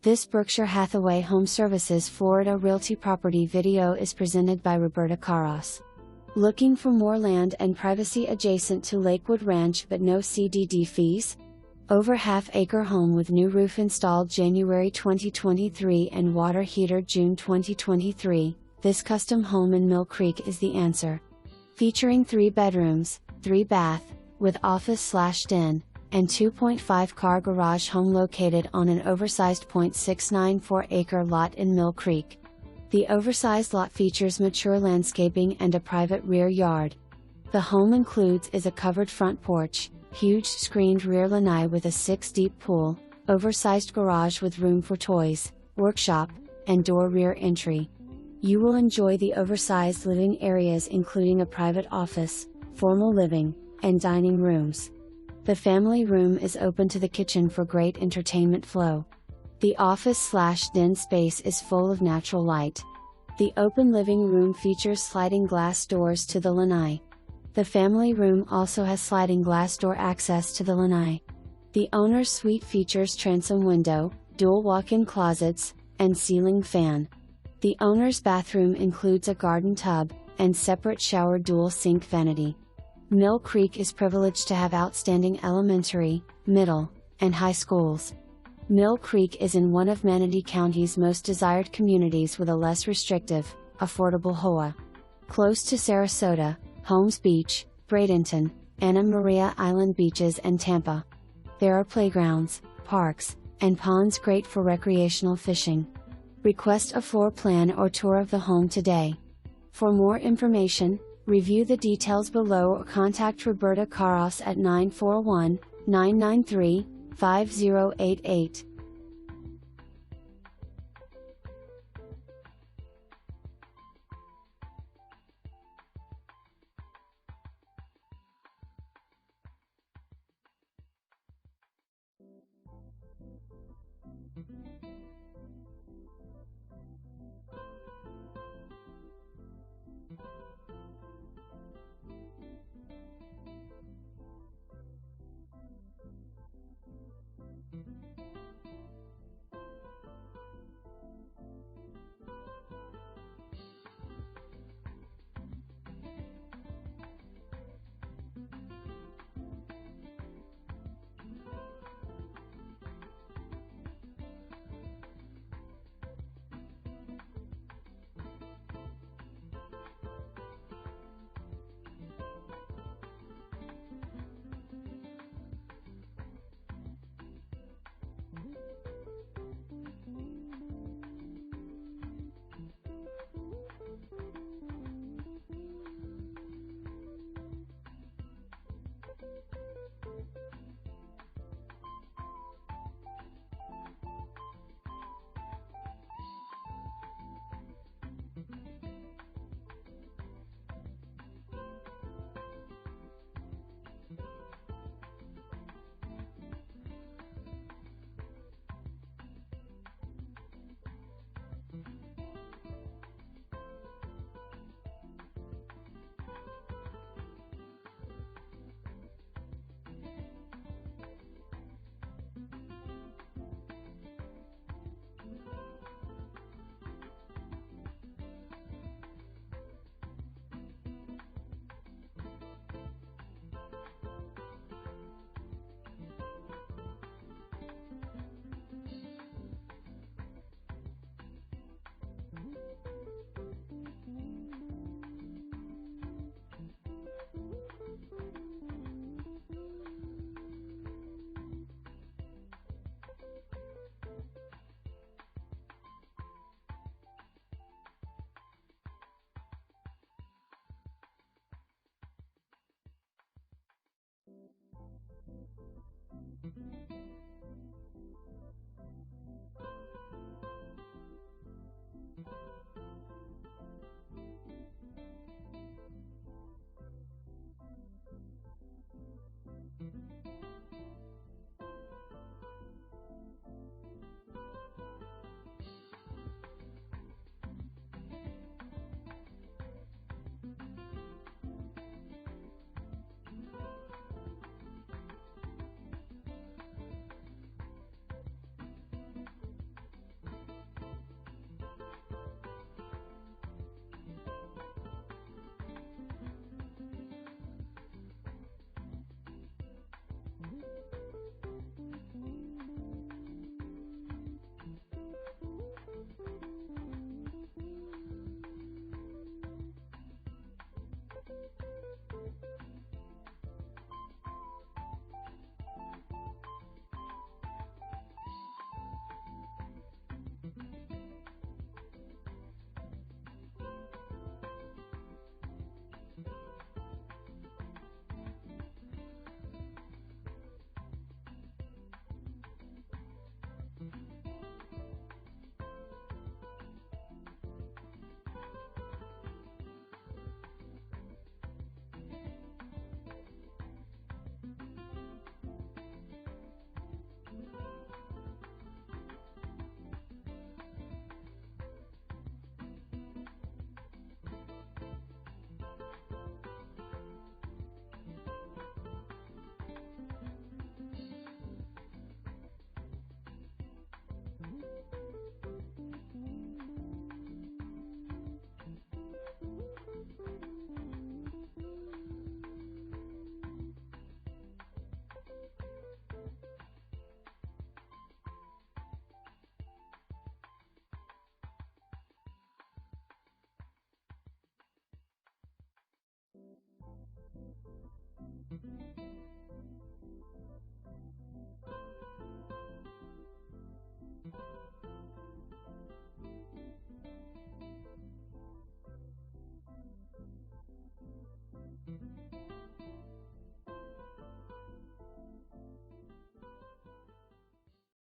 This Berkshire Hathaway HomeServices Florida Realty property video is presented by Roberta Carros. Looking for more land and privacy adjacent to Lakewood Ranch but no CDD fees? Over half-acre home with new roof installed January 2023 and water heater June 2023, this custom home in Mill Creek is the answer. Featuring 3 bedrooms, 3 bath, with office/den, and 2.5-car garage home located on an oversized 0.694-acre lot in Mill Creek. The oversized lot features mature landscaping and a private rear yard. The home includes a covered front porch, huge screened rear lanai with a 6-deep pool, oversized garage with room for toys, workshop, and door rear entry. You will enjoy the oversized living areas including a private office, formal living, and dining rooms. The family room is open to the kitchen for great entertainment flow. The office/den space is full of natural light. The open living room features sliding glass doors to the lanai. The family room also has sliding glass door access to the lanai. The owner's suite features transom window, dual walk-in closets, and ceiling fan. The owner's bathroom includes a garden tub, and separate shower dual sink vanity. Mill Creek is privileged to have outstanding elementary, middle, and high schools. Mill Creek is in one of Manatee County's most desired communities with a less restrictive, affordable HOA. Close to Sarasota, Holmes Beach, Bradenton, Anna Maria Island beaches and Tampa. There are playgrounds, parks, and ponds great for recreational fishing. Request a floor plan or tour of the home today. For more information, review the details below or contact Roberta Carros at 941-993-5088.